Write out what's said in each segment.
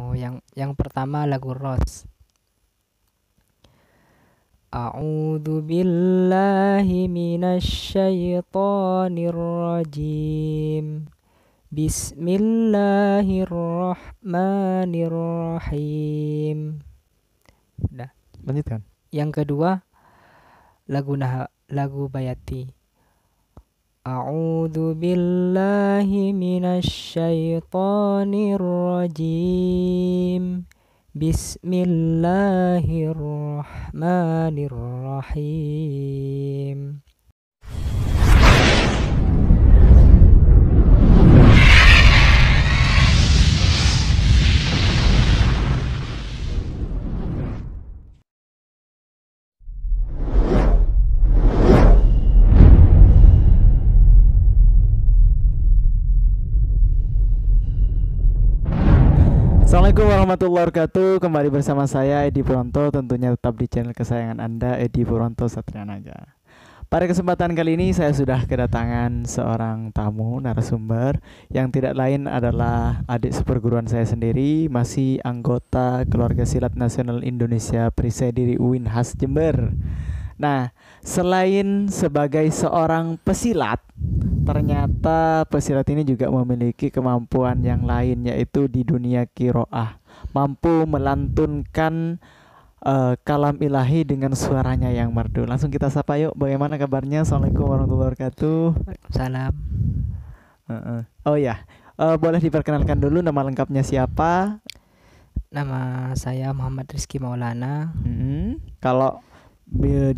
Oh, yang pertama lagu Rose. A'udzu billahi minasyaitonir rajim. Bismillahirrahmanirrahim. Udah. Lanjutkan. Yang kedua lagu Bayati. A'udzu billahi minasyaitonir rajim. Bismillahirrahmanirrahim. Assalamualaikum warahmatullahi wabarakatuh. Kembali bersama saya Edi Purwanto, tentunya tetap di channel kesayangan Anda, Edi Purwanto Satria Naga. Pada kesempatan kali ini saya sudah kedatangan seorang tamu narasumber yang tidak lain adalah adik seperguruan saya sendiri, masih anggota Keluarga Silat Nasional Indonesia Prisaidiri UIN khas Jember. Nah, selain sebagai seorang pesilat, ternyata pesilat ini juga memiliki kemampuan yang lain, yaitu di dunia kiroah, mampu melantunkan kalam ilahi dengan suaranya yang merdu. Langsung kita sapa yuk, bagaimana kabarnya? Assalamualaikum warahmatullahi wabarakatuh. Salam. Oh ya, boleh diperkenalkan dulu nama lengkapnya siapa? Nama saya Muhammad Rizky Maulana. Kalau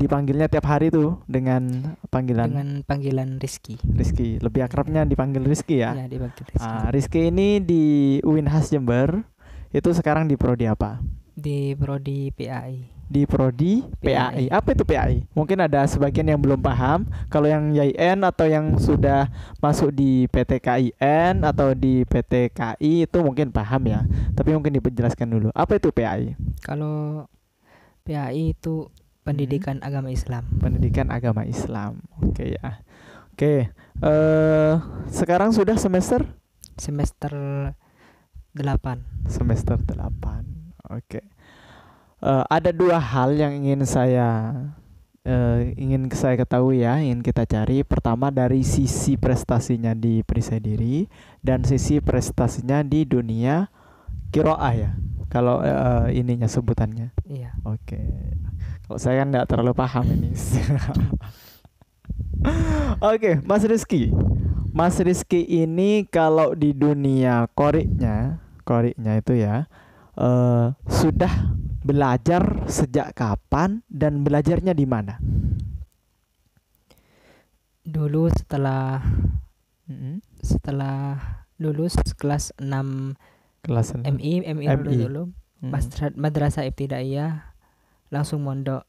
dipanggilnya tiap hari tuh dengan panggilan Rizky. Rizky, lebih akrabnya dipanggil Rizky ya? Ya, dipanggil Rizky. Rizky ini di UIN khas Jember. Itu sekarang di prodi apa? Di prodi PAI. Di prodi PAI. Apa itu PAI? Mungkin ada sebagian yang belum paham. Kalau yang YIN atau yang sudah masuk di PTKIN atau di PTKI itu mungkin paham ya. Tapi mungkin dijelaskan dulu. Apa itu PAI? Kalau PAI itu pendidikan agama Islam. Pendidikan agama Islam. Oke ya. Oke. Sekarang sudah semester 8. Semester 8. Oke. Ada dua hal yang ingin saya ketahui ya, ingin kita cari. Pertama dari sisi prestasinya di Prisaidiri dan sisi prestasinya di dunia kiroah ya. Kalau ininya sebutannya. Iya. Oke. Kalau saya kan nggak terlalu paham ini. Oke, Mas Rizky. Mas Rizky ini kalau di dunia koriknya itu ya, sudah belajar sejak kapan dan belajarnya di mana? Dulu setelah lulus kelas 6 MI dulu. Madrasah Ibtidaiyah langsung mondok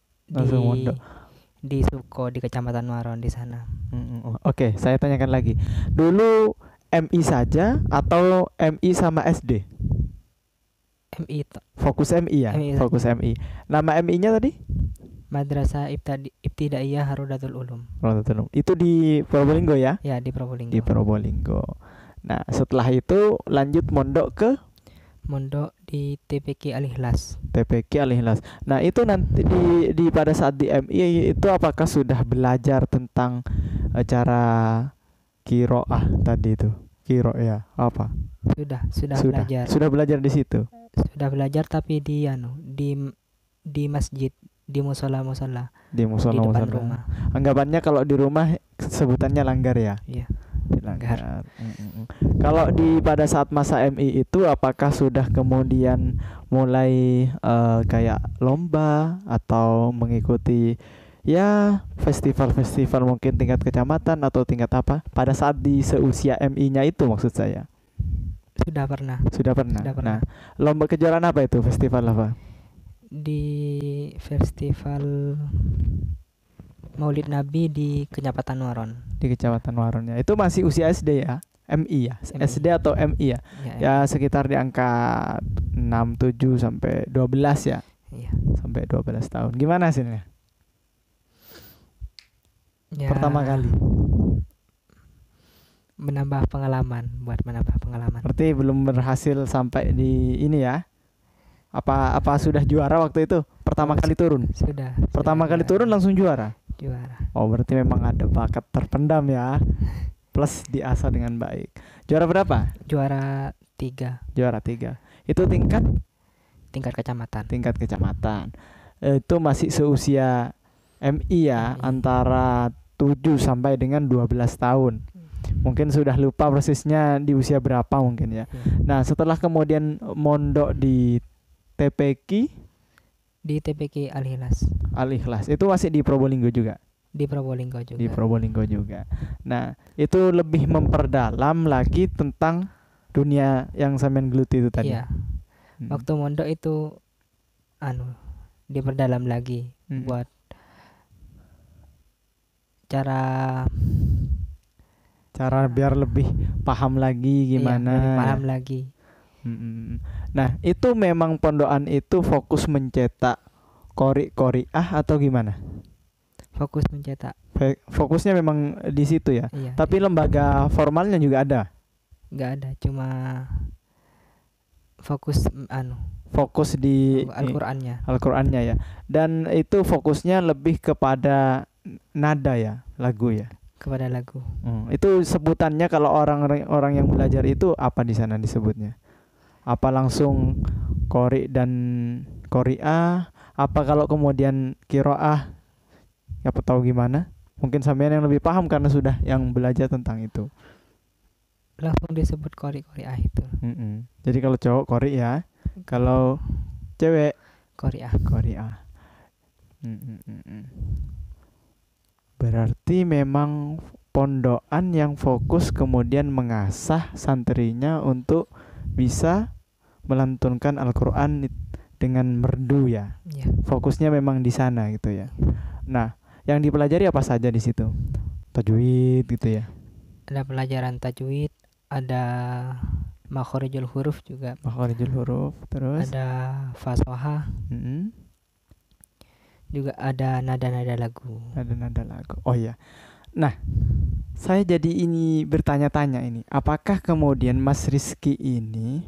di Suko di Kecamatan Waron di sana. Oke, saya tanyakan lagi. Dulu MI saja atau MI sama SD? MI Fokus MI ya? Fokus MI. Nama MI-nya tadi? Madrasah Ibtidaiyah Harodatul Ulum. Itu di Probolinggo ya? Ya, di Probolinggo. Di Probolinggo. Nah, setelah itu lanjut mondok di TPQ Al-Ikhlas. TPQ Al-Ikhlas. Nah, itu nanti di pada saat di MI itu apakah sudah belajar tentang cara kiroah tadi itu? Kiro ya, apa? Sudah belajar. Sudah belajar di situ. Sudah belajar tapi di masjid, di musola. Di depan rumah. Anggapannya kalau di rumah sebutannya langgar ya? Iya. Langgar. Kalau pada saat masa MI itu apakah sudah kemudian mulai kayak lomba atau mengikuti ya festival-festival mungkin tingkat kecamatan atau tingkat apa pada saat di seusia MI-nya itu maksud saya? Sudah pernah. Nah, lomba kejuaraan apa itu? Festival apa? Di festival Maulid Nabi di Kecamatan Waron. Di Kecamatan Waron ya. Itu masih usia SD ya? MI ya? SD atau MI ya? Ya sekitar di angka 6, 7 sampai 12 ya? Iya. Sampai 12 tahun. Gimana hasilnya? Ya. Pertama kali menambah pengalaman, buat menambah pengalaman. Berarti belum berhasil sampai di ini ya. Apa sudah juara waktu itu? Pertama kali turun. Pertama kali turun langsung juara. Oh, berarti memang ada bakat terpendam ya. Plus diasah dengan baik. Juara berapa? Juara 3. Juara 3. Itu tingkat kecamatan. Tingkat kecamatan. Itu masih seusia MI ya, antara 7 sampai dengan 12 tahun. Mungkin sudah lupa persisnya di usia berapa mungkin ya. Nah, setelah kemudian mondok di TPQ Al-Ikhlas. Itu masih di Probolinggo juga. Di Probolinggo juga. Nah, itu lebih memperdalam lagi tentang dunia yang sampean geluti itu tadi. Iya. Waktu mondok itu diperdalam lagi buat cara biar lebih paham lagi gimana. Iya, lebih paham lagi. Nah, itu memang pondokan itu fokus mencetak qori-qoriah atau gimana? Fokus mencetak. Fokusnya memang di situ ya. Iya, tapi lembaga formalnya juga ada? Nggak ada, cuma fokus di Al-Qur'annya ya. Dan itu fokusnya lebih kepada nada ya, lagu ya. Kepada lagu. Itu sebutannya kalau orang yang belajar itu apa di sana disebutnya? Apa langsung qori dan qori'ah? Apa kalau kemudian qiraah? Apa tahu gimana? Mungkin sampean yang lebih paham karena sudah yang belajar tentang itu. Langsung disebut qori'ah itu. Jadi kalau cowok qori ya, kalau cewek qori'ah. Berarti memang pondokan yang fokus kemudian mengasah santrinya untuk bisa melantunkan Al-Qur'an dengan merdu ya. Fokusnya memang di sana gitu ya. Nah, yang dipelajari apa saja di situ? Tajwid gitu ya. Ada pelajaran tajwid, ada makhorijul huruf juga. Terus ada fasohah. Juga ada nada-nada lagu. Oh iya. Nah, saya jadi ini bertanya-tanya ini, apakah kemudian Mas Rizky ini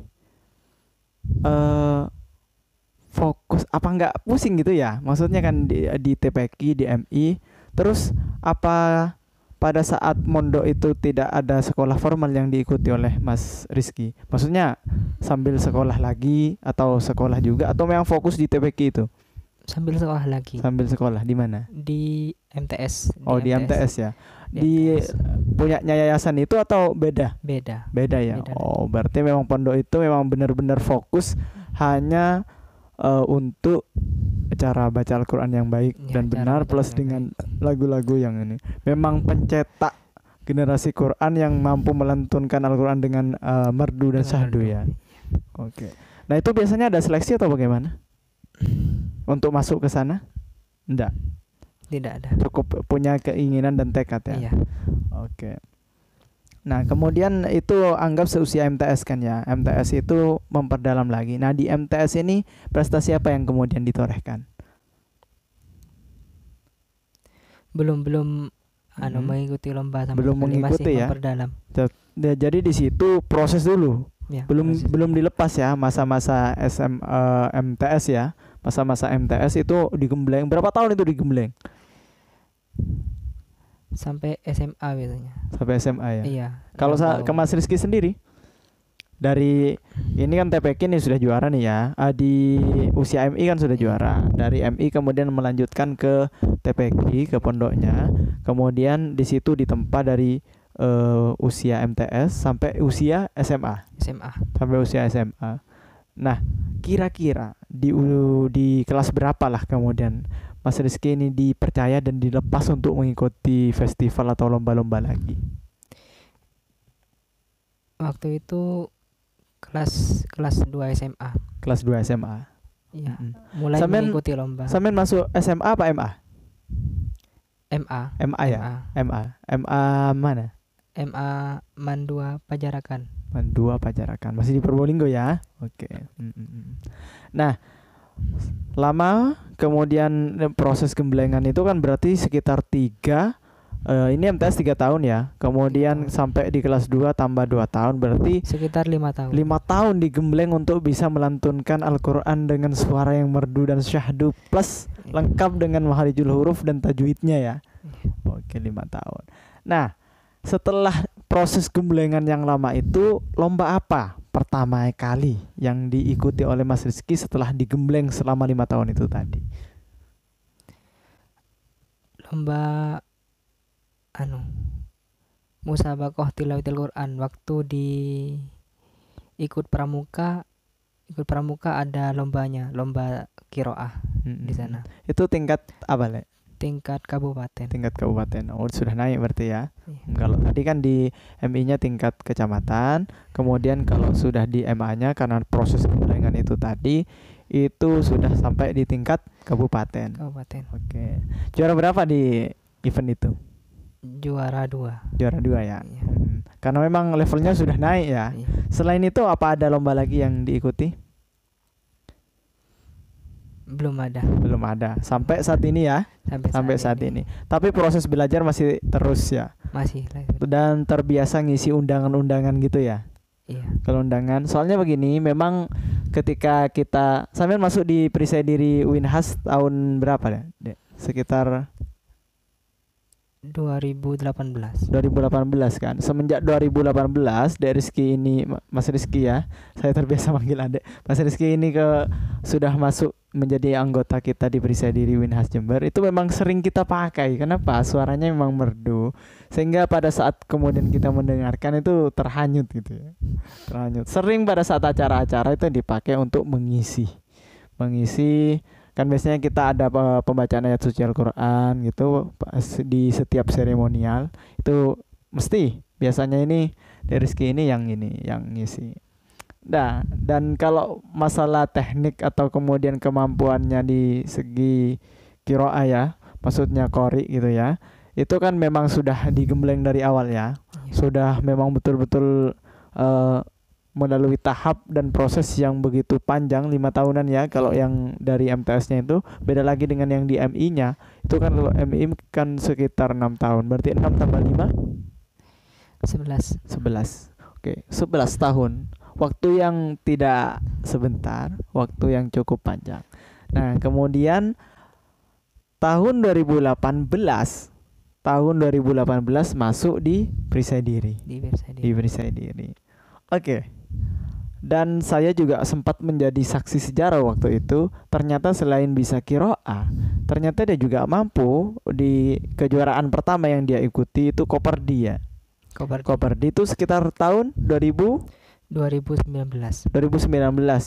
fokus apa enggak pusing gitu ya? Maksudnya kan di TPQ, di MI, terus apa pada saat mondok itu tidak ada sekolah formal yang diikuti oleh Mas Rizky? Maksudnya sambil sekolah lagi atau sekolah juga atau memang fokus di TPQ itu? Sambil sekolah lagi. Di mana? Di MTS. Di MTS ya. Di punyanya yayasan itu atau beda ya. Beda. Oh, berarti memang pondok itu memang benar-benar fokus hanya untuk cara baca Al-Qur'an yang baik dan benar, plus dengan lagu-lagu yang ini. Memang pencetak generasi Quran yang mampu melantunkan Al-Qur'an dengan merdu dan syahdu ya. Oke. Nah, itu biasanya ada seleksi atau bagaimana? Untuk masuk ke sana? Tidak ada. Cukup punya keinginan dan tekad ya. Iya. Oke. Nah, kemudian itu anggap seusia MTS kan ya. MTS itu memperdalam lagi. Nah, di MTS ini prestasi apa yang kemudian ditorehkan? Belum mengikuti lomba sama belum mengikuti masih ya. Memperdalam. Jadi di situ proses dulu. Ya, belum dilepas ya masa-masa MTS ya. Masa-masa MTS itu digembleng. Berapa tahun itu digembleng? Sampai SMA biasanya. Sampai SMA ya. Iya. Kalau ke Mas Rizky sendiri, dari ini kan TPQ ini sudah juara nih ya. Di usia MI kan sudah juara. Dari MI kemudian melanjutkan ke TPQ, ke pondoknya. Kemudian di situ ditempa dari usia MTS sampai usia SMA. Sampai usia SMA. Nah, kira-kira di kelas berapa lah kemudian Mas Rizky ini dipercaya dan dilepas untuk mengikuti festival atau lomba-lomba lagi? Waktu itu kelas 2 SMA. Kelas 2 SMA. Iya. Mulai mengikuti lomba. Sampean masuk SMA apa MA? MA ya. MA mana? MA Mandua Pajarakan. Masih di Probolinggo ya. Oke. Nah, lama kemudian proses gemblengan itu kan berarti sekitar 3 Ini MTS 3 tahun ya. Kemudian sampai di kelas 2 tambah 2 tahun, berarti sekitar 5 tahun. 5 tahun digembleng untuk bisa melantunkan Al-Qur'an dengan suara yang merdu dan syahdu plus lengkap dengan makharijul huruf dan tajwidnya ya. Oke, 5 tahun. Nah, setelah proses gemblengan yang lama itu, lomba apa pertama kali yang diikuti oleh Mas Rizky setelah digembleng selama 5 tahun itu tadi? Lomba musabaqah tilawatil Quran. Waktu ikut pramuka ada lombanya, lomba qiraah di sana. Itu tingkat apa, Le? Tingkat kabupaten. Tingkat kabupaten. Oh, sudah naik berarti ya. Iya. Kalau tadi kan di MI-nya tingkat kecamatan, kemudian kalau sudah di MA-nya karena proses gemblengan itu tadi itu sudah sampai di tingkat kabupaten. Oke. Juara berapa di event itu? Juara 2. Juara 2 ya. Iya. Karena memang levelnya sudah naik ya. Iya. Selain itu apa ada lomba lagi yang diikuti? Belum ada. Belum ada. Sampai saat ini ya. Sampai saat ini. Tapi proses belajar masih terus ya. Masih. Dan terbiasa ngisi undangan-undangan gitu ya. Iya. Kalau undangan, soalnya begini, memang ketika kita sambil masuk di perisai diri Winhas tahun berapa ya? Sekitar 2018 kan. Semenjak 2018 dari Rizky ini, Mas Rizky ya, saya terbiasa manggil Adek. Mas Rizky ini sudah masuk menjadi anggota kita di perisai diri Winhas Jember. Itu memang sering kita pakai. Kenapa? Suaranya memang merdu, sehingga pada saat kemudian kita mendengarkan itu terhanyut gitu ya. Terhanyut. Sering pada saat acara-acara itu dipakai untuk mengisi kan biasanya kita ada pembacaan ayat suci Al-Quran gitu di setiap seremonial, itu mesti biasanya ini dari Rizky ini yang ngisi. Nah, dan kalau masalah teknik atau kemudian kemampuannya di segi qiraah ya, maksudnya qori gitu ya, itu kan memang sudah digembleng dari awal ya. Sudah memang betul-betul melalui tahap dan proses yang begitu panjang 5 tahunan ya. Kalau yang dari MTS-nya itu beda lagi dengan yang di MI-nya. Itu kan kalau MI kan sekitar 6 tahun. Berarti 6 tambah 5 11. Oke, 11 tahun. Waktu yang tidak sebentar, waktu yang cukup panjang. Nah, kemudian tahun 2018 masuk di perisai diri. Di perisai diri. Oke. Dan saya juga sempat menjadi saksi sejarah waktu itu. Ternyata selain bisa qiraah, ternyata dia juga mampu di kejuaraan pertama yang dia ikuti itu Koperdi ya. Koperdi itu sekitar tahun 2019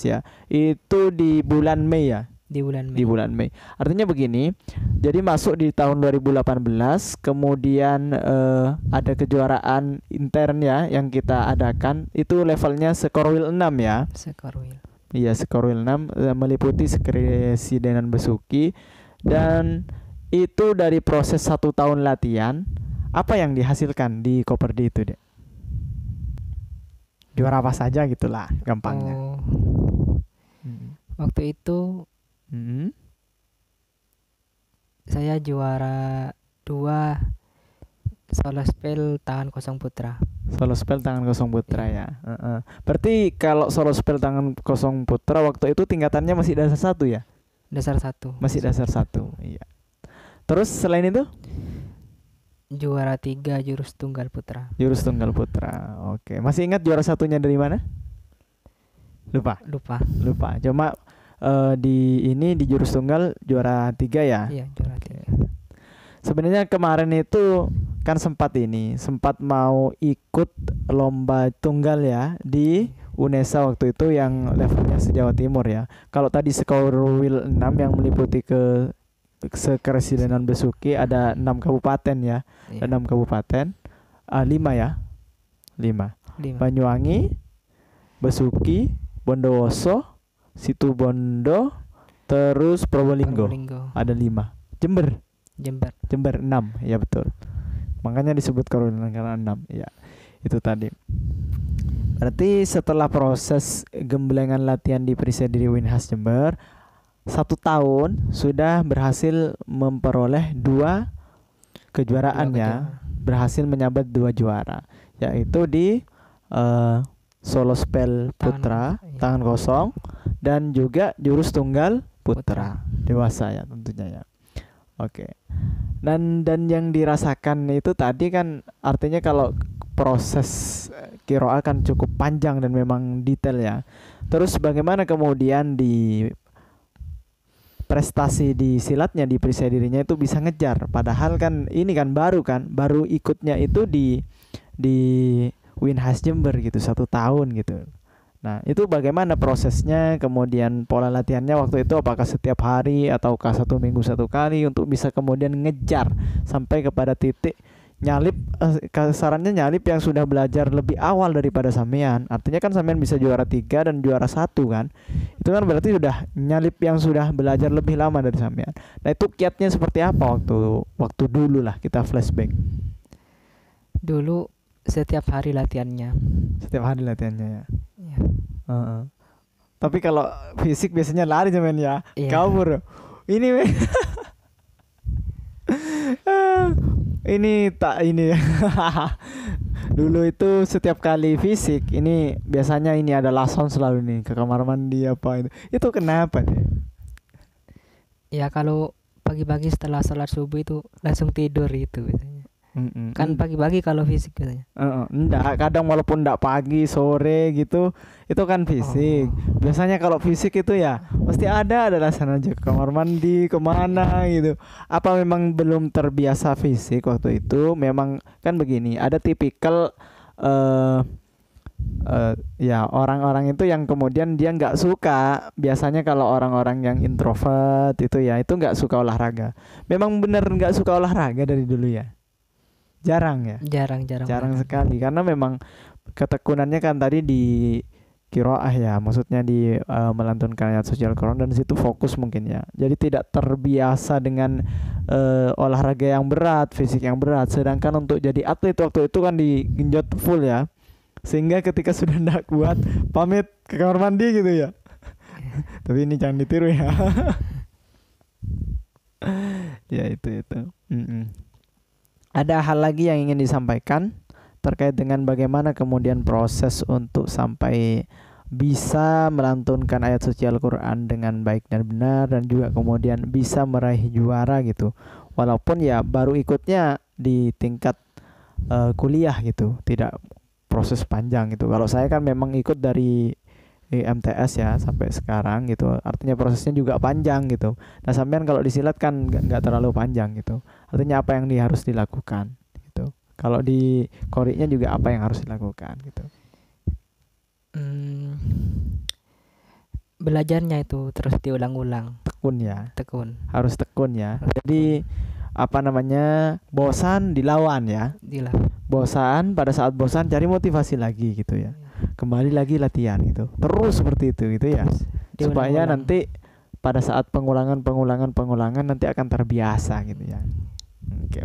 ya. Itu di bulan Mei ya. Di bulan Mei. Artinya begini, jadi masuk di tahun 2018, kemudian ada kejuaraan intern ya yang kita adakan, itu levelnya Sekorwil 6 ya. Iya, Sekorwil 6 meliputi Sekresidenan Besuki, dan itu dari proses 1 tahun latihan, apa yang dihasilkan di Koperdi itu, Dek? Juara apa saja gitulah gampangnya. Waktu itu saya juara 2 solo spell tangan kosong putra. Ya. Berarti kalau solo spell tangan kosong putra waktu itu tingkatannya masih dasar 1 ya? Masih dasar 1. Iya. Terus selain itu? Juara 3 jurus tunggal putra. Oke. Masih ingat juara 1-nya dari mana? Lupa. Cuma di jurus tunggal juara 3 ya? Iya, juara 3. Sebenarnya kemarin itu kan sempat mau ikut lomba tunggal ya di UNESA waktu itu yang levelnya se-Jawa Timur ya. Kalau tadi Sekorwil 6 yang meliputi ke Sekresidenan Besuki ada 6 kabupaten ya. Iya. Ada 6 kabupaten. 5 ya. 5. Banyuwangi, Besuki, Bondowoso, Situbondo, terus Probolinggo. Ada 5. Jember 6 ya, betul. Makanya disebut Korwil karena 6 ya. Itu tadi. Berarti setelah proses gemblengan latihan di perisai diri Winhas Jember 1 tahun sudah berhasil memperoleh 2 kejuaraan Dua ya, berhasil menyabet 2 juara, yaitu di solo spell putra iya. tangan kosong dan juga jurus tunggal putra dewasa ya tentunya ya. Oke. Dan yang dirasakan itu tadi kan artinya kalau proses kiroa kan cukup panjang dan memang detail ya. Terus bagaimana kemudian di prestasi di silatnya, di perisai dirinya itu bisa ngejar, padahal kan ini kan baru ikutnya itu di Winhas Jember gitu 1 tahun gitu. Nah itu bagaimana prosesnya, kemudian pola latihannya waktu itu, apakah setiap hari ataukah 1 minggu 1 kali untuk bisa kemudian ngejar sampai kepada titik nyalip, kasarannya nyalip yang sudah belajar lebih awal daripada sampean. Artinya kan sampean bisa juara 3 dan juara 1 kan. Itu kan berarti sudah nyalip yang sudah belajar lebih lama dari sampean. Nah itu kiatnya seperti apa waktu dulu lah, kita flashback. Dulu setiap hari latihannya. Setiap hari latihannya ya. Ya. Tapi kalau fisik biasanya lari sampean ya. Iya. Kabur. Ini ini tak ini dulu itu setiap kali fisik ini biasanya ini ada lason selalu nih ke kamar mandi apa itu kenapa nih? Ya kalau pagi-pagi setelah sholat subuh itu langsung tidur itu biasanya. Kan pagi-pagi kalau fisik biasanya. Enggak, kadang walaupun enggak pagi, sore gitu, itu kan fisik. Biasanya kalau fisik itu ya pasti ada alasan aja ke kamar mandi, kemana gitu. Apa memang belum terbiasa fisik waktu itu? Memang kan begini, ada tipikal ya orang-orang itu yang kemudian dia nggak suka. Biasanya kalau orang-orang yang introvert itu ya itu nggak suka olahraga. Memang bener nggak suka olahraga dari dulu ya. Jarang ya. Jarang sekali karena memang ketekunannya kan tadi di kiroah ya, maksudnya di melantunkan ayat suci Al-Quran, dan situ fokus mungkin ya. Jadi tidak terbiasa dengan olahraga yang berat, fisik yang berat. Sedangkan untuk jadi atlet waktu itu kan digenjot full ya, sehingga ketika sudah tidak kuat pamit ke kamar mandi gitu ya. Tapi ini jangan ditiru ya. Ya itu. Ada hal lagi yang ingin disampaikan terkait dengan bagaimana kemudian proses untuk sampai bisa melantunkan ayat suci Al-Quran dengan baik dan benar, dan juga kemudian bisa meraih juara gitu, walaupun ya baru ikutnya di tingkat kuliah gitu, tidak proses panjang gitu. Kalau saya kan memang ikut dari MTS ya sampai sekarang gitu, artinya prosesnya juga panjang gitu. Nah sampean kalau disilat kan nggak terlalu panjang gitu, artinya apa yang harus dilakukan gitu. Kalau di koriknya juga apa yang harus dilakukan gitu. Belajarnya itu terus diulang-ulang. Tekun harus tekun ya. Jadi apa namanya, bosan dilawan ya. Bosan, pada saat bosan cari motivasi lagi gitu ya, kembali lagi latihan gitu, terus seperti itu gitu ya, supaya nanti pada saat pengulangan nanti akan terbiasa gitu ya.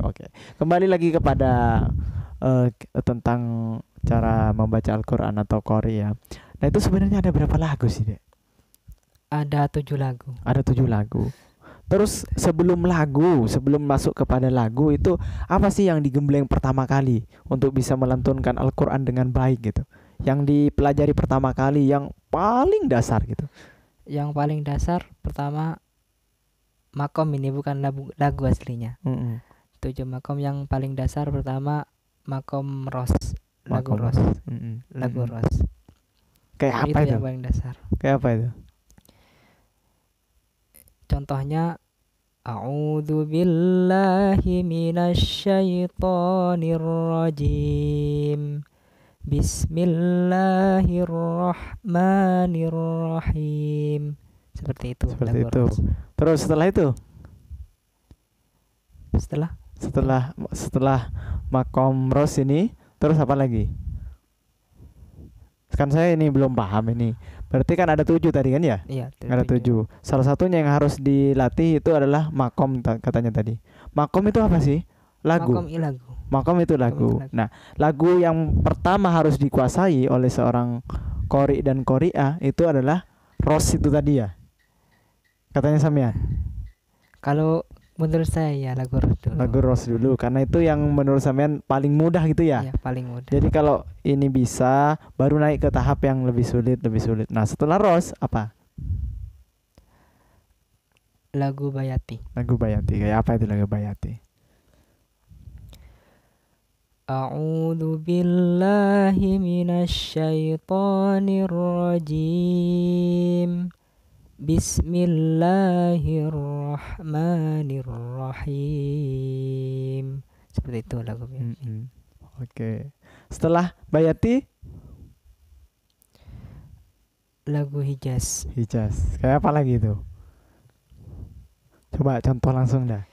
Oke. Kembali lagi kepada tentang cara membaca Al-Quran atau qori ya. Nah itu sebenarnya ada berapa lagu sih Dek? Ada 7 lagu. Ada 7 lagu. Terus sebelum masuk kepada lagu itu, apa sih yang digembleng pertama kali untuk bisa melantunkan Al-Quran dengan baik gitu? Yang dipelajari pertama kali, yang paling dasar gitu. Yang paling dasar pertama makom, ini bukan lagu aslinya. 7 makom yang paling dasar pertama makom ros. Lagu ros. Kayak apa itu? Yang paling dasar. Kayak apa itu? Contohnya A'udzu billahi minasyaitonir rajim. Bismillahirrahmanirrahim. Seperti itu. Terus setelah itu? Setelah makom ros ini, terus apa lagi? Kan saya ini belum paham ini. Berarti kan ada 7 tadi kan ya? Iya. Ada 7. Salah satunya yang harus dilatih itu adalah makom katanya tadi. Makom itu apa sih? Lagu. Makom itu lagu. Nah, lagu yang pertama harus dikuasai oleh seorang qori dan qori'ah itu adalah ros itu tadi ya. Katanya sampean. Kalau Menurut saya ya lagu Ros dulu. Lagu Rose dulu karena itu yang menurut sampean paling mudah gitu ya. Iya, paling mudah. Jadi kalau ini bisa baru naik ke tahap yang lebih sulit, lebih sulit. Nah, setelah Rose apa? Lagu Bayati. Lagu Bayati. Kayak apa itu lagu Bayati? A'udzu billahi minasyaitonir rajim. Bismillahirrahmanirrahim. Seperti itu lagu Bayati. Oke. Setelah Bayati Lagu Hijaz. Hijaz. Kayak apa lagi itu? Coba contoh langsung dah.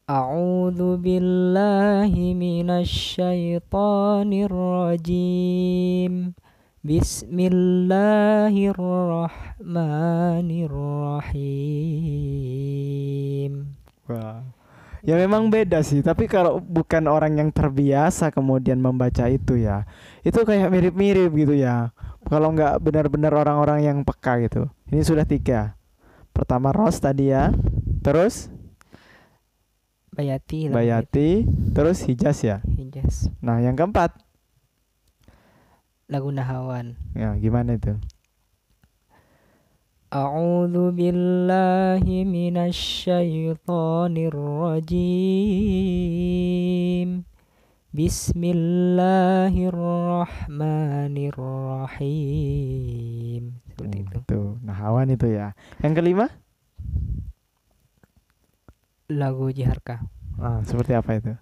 A'udzu billahi minasyaitonir rajim. Bismillahirrahmanirrahim. Wah. Ya memang beda sih, tapi kalau bukan orang yang terbiasa kemudian membaca itu ya, itu kayak mirip-mirip gitu ya. Kalau nggak benar-benar orang-orang yang peka gitu. Ini sudah 3. Pertama Ros tadi ya, terus Bayati. Bayati, terus Hijaz ya. Hijaz. Nah yang keempat, Lagu Nahawan. ya gimana itu? A'udzu billahi minasyaitonir rajim. Bismillahirrahmanirrahim. Seperti itu. Tuh, Nahawan itu ya. Yang kelima? Lagu Jiharka. Seperti apa itu?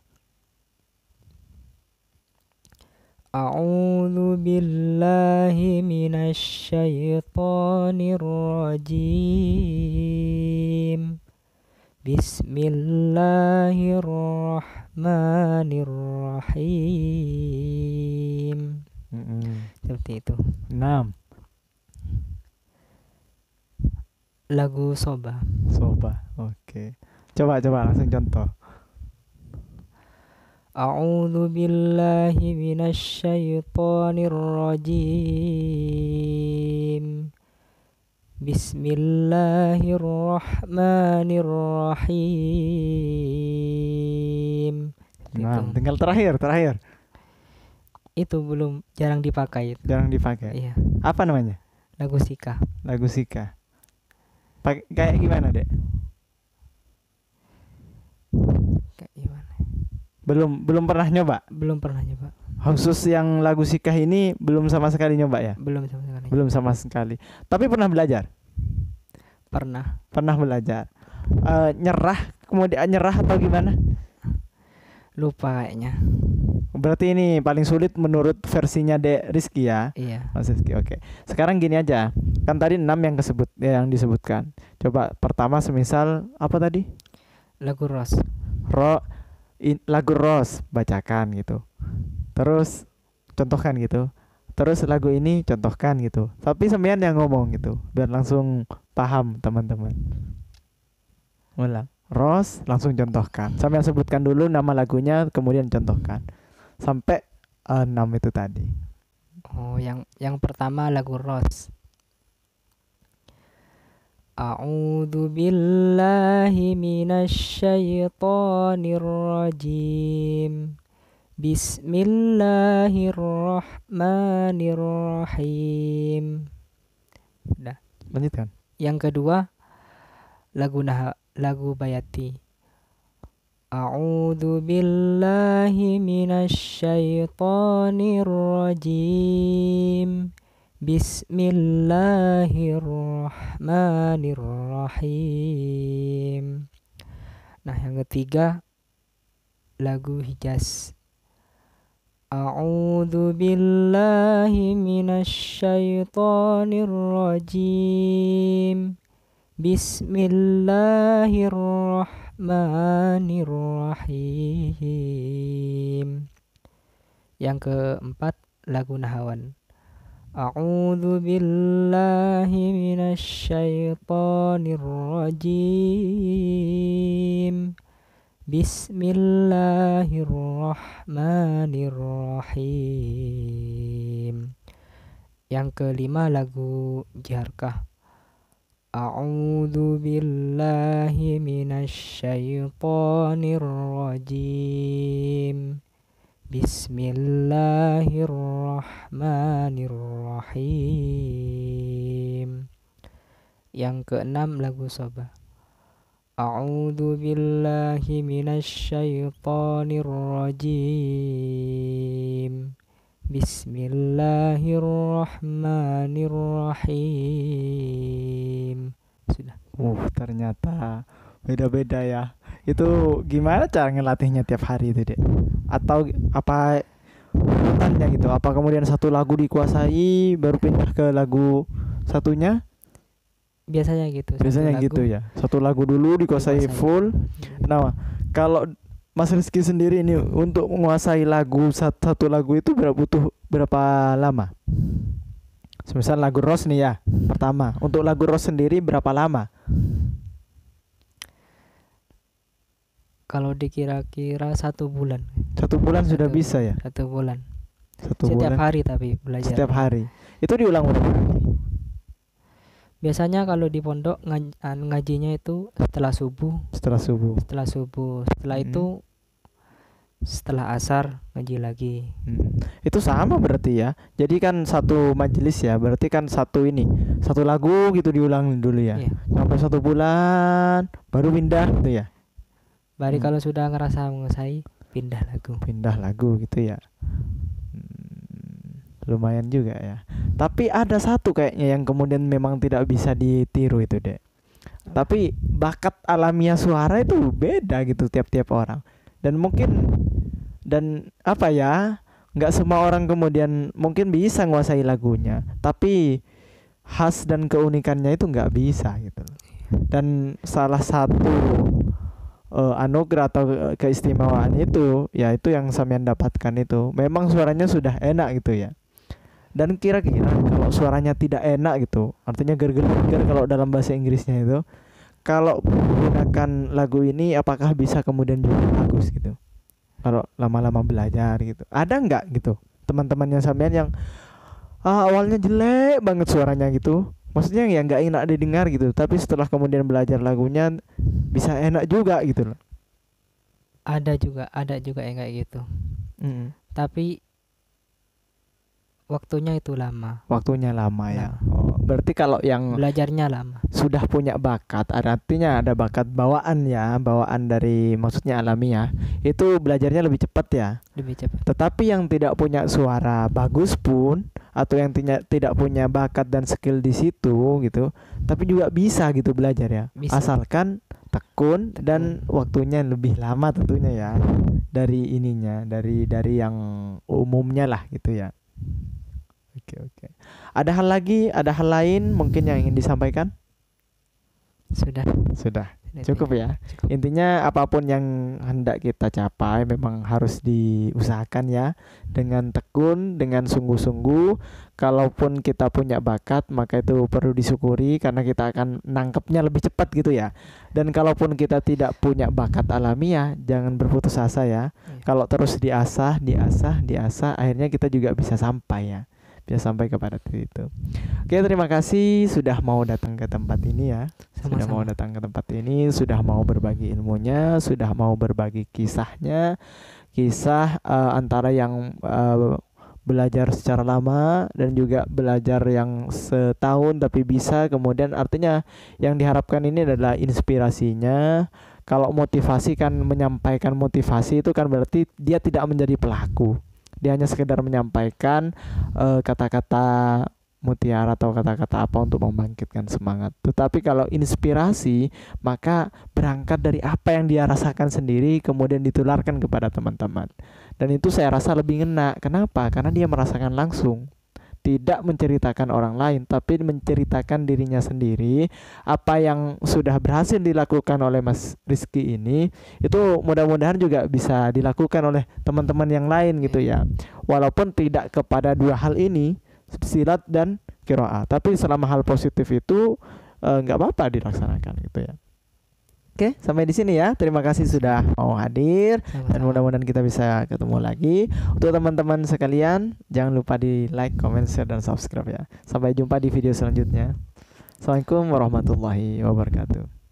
A'udzu billahi minasyaitonir rajim. Bismillahirrahmanirrahim. Seperti itu. 6. Lagu Soba. Soba. Oke. Coba langsung contoh. A'udzu billahi minasyaitonir rajim. Bismillahirrahmanirrahim. Nah, tinggal terakhir. Itu belum, jarang dipakai itu. Jarang dipakai. Iya. Apa namanya? Lagu Sika. Lagu Sika. Kayak gimana, Dek? Kayak gimana? Belum pernah nyoba. Belum pernah nyoba. Khusus yang lagu Sikah ini belum sama sekali nyoba ya? Belum sama sekali. Belum sama sekali. Tapi pernah belajar? Pernah. Pernah belajar. Kemudian nyerah atau gimana? Lupa kayaknya. Berarti ini paling sulit menurut versinya Dek Rizky ya? Iya. Mas Rizky, oke. Sekarang gini aja. Kan tadi 6 yang disebutkan. Coba pertama semisal apa tadi? Lagu Ros. Lagu Rose bacakan gitu. Terus contohkan gitu. Terus lagu ini contohkan gitu. Tapi sampean yang ngomong gitu biar langsung paham teman-teman. Ulang. Rose langsung contohkan. Sampean sebutkan dulu nama lagunya kemudian contohkan. Sampai 6 itu tadi. Oh, yang pertama lagu Ros. A'udzu billahi minasyaitonir rajim. Bismillahirrahmanirrahim. Sudah. Lanjutkan. Yang kedua lagu Bayati. A'udzu billahi minasyaitonir rajim. Bismillahirrahmanirrahim. Nah, yang ketiga lagu Hijaz. A'udzu billahi minasyaitonir rajim. Bismillahirrahmanirrahim. Yang keempat lagu Nahawan. A'udzu billahi minasyaitonir rajim. Bismillahirrahmanirrahim. Yang kelima lagu Jiharkah. A'udzu billahi minasyaitonir rajim. Bismillahirrahmanirrahim. Yang keenam lagu Sabah. A'udzu billahi minasyaitonir rajim. Bismillahirrahmanirrahim. Sudah. Ternyata beda-beda ya. Itu gimana cara ngelatihnya tiap hari itu, Dek? Atau apa urutannya gitu? Apa kemudian satu lagu dikuasai baru pindah ke lagu satunya? Biasanya gitu. Biasanya gitu ya. Satu lagu dulu dikuasai full. Nah, kalau Mas Rizky sendiri ini untuk menguasai satu lagu itu butuh berapa lama? Semisal lagu Rose nih ya, pertama. Untuk lagu Rose sendiri berapa lama? Kalau dikira-kira 1 bulan. 1 bulan sudah bisa ya? 1 bulan. Setiap hari tapi belajar. Setiap hari. Itu diulang berapa kali? Biasanya kalau di pondok ngajinya itu setelah subuh. Setelah itu setelah asar ngaji lagi. Itu sama berarti ya. Jadi kan satu majelis ya. Berarti kan satu lagu gitu diulang dulu ya. Iya. Sampai 1 bulan baru pindah gitu ya. Baru kalau sudah ngerasa menguasai pindah lagu gitu ya. Lumayan juga ya. Tapi ada satu kayaknya yang kemudian memang tidak bisa ditiru itu, Dek. Tapi bakat alamiah suara itu beda gitu tiap-tiap orang. Dan apa ya, nggak semua orang kemudian mungkin bisa nguasai lagunya, tapi khas dan keunikannya itu nggak bisa gitu. Dan salah satu anugerah atau keistimewaan itu, ya itu yang sampean dapatkan itu. Memang suaranya sudah enak gitu ya. Dan kira-kira kalau suaranya tidak enak gitu, artinya gerger-gerger kalau dalam bahasa Inggrisnya itu, kalau menggunakan lagu ini apakah bisa kemudian juga bagus gitu? Kalau lama-lama belajar gitu. Ada nggak gitu teman-teman yang sampean yang awalnya jelek banget suaranya gitu, maksudnya ya nggak enak didengar gitu, tapi setelah kemudian belajar lagunya bisa enak juga gitu loh. Ada juga yang kayak gitu. Tapi waktunya lama ya. Berarti kalau yang belajarnya lama, sudah punya bakat, artinya ada bakat bawaan dari maksudnya alamiah, itu belajarnya lebih cepat. Tetapi yang tidak punya suara bagus pun, atau yang tidak punya bakat dan skill di situ gitu, tapi juga bisa gitu belajar ya. Bisa. Asalkan tekun dan waktunya lebih lama tentunya ya dari dari yang umumnya lah gitu ya. Oke. Ada hal lain mungkin yang ingin disampaikan? Sudah. Cukup ya. Intinya apapun yang hendak kita capai memang harus diusahakan ya, dengan tekun, dengan sungguh-sungguh. Kalaupun kita punya bakat, maka itu perlu disyukuri karena kita akan nangkepnya lebih cepat gitu ya. Dan kalaupun kita tidak punya bakat alamiah, jangan berputus asa ya. Kalau terus diasah, akhirnya kita juga bisa sampai ya. Bisa sampai kepada itu. Oke, terima kasih sudah mau datang ke tempat ini ya. Sudah mau berbagi ilmunya, sudah mau berbagi kisahnya. Kisah antara yang belajar secara lama dan juga belajar yang setahun tapi bisa, kemudian artinya yang diharapkan ini adalah inspirasinya. Kalau motivasi kan, menyampaikan motivasi itu kan berarti dia tidak menjadi pelaku. Dia hanya sekedar menyampaikan kata-kata mutiara atau kata-kata apa untuk membangkitkan semangat. Tetapi kalau inspirasi, maka berangkat dari apa yang dia rasakan sendiri kemudian ditularkan kepada teman-teman. Dan itu saya rasa lebih ngena. Kenapa? Karena dia merasakan langsung. Tidak menceritakan orang lain, tapi menceritakan dirinya sendiri. Apa yang sudah berhasil dilakukan oleh Mas Rizky ini, itu mudah-mudahan juga bisa dilakukan oleh teman-teman yang lain gitu ya. Walaupun tidak kepada dua hal ini, silat dan qiraah, tapi selama hal positif itu nggak apa-apa dilaksanakan gitu ya. Oke, sampai di sini ya. Terima kasih sudah mau hadir. Dan mudah-mudahan kita bisa ketemu lagi. Untuk teman-teman sekalian, jangan lupa di like, comment, share, dan subscribe ya. Sampai jumpa di video selanjutnya. Assalamualaikum warahmatullahi wabarakatuh.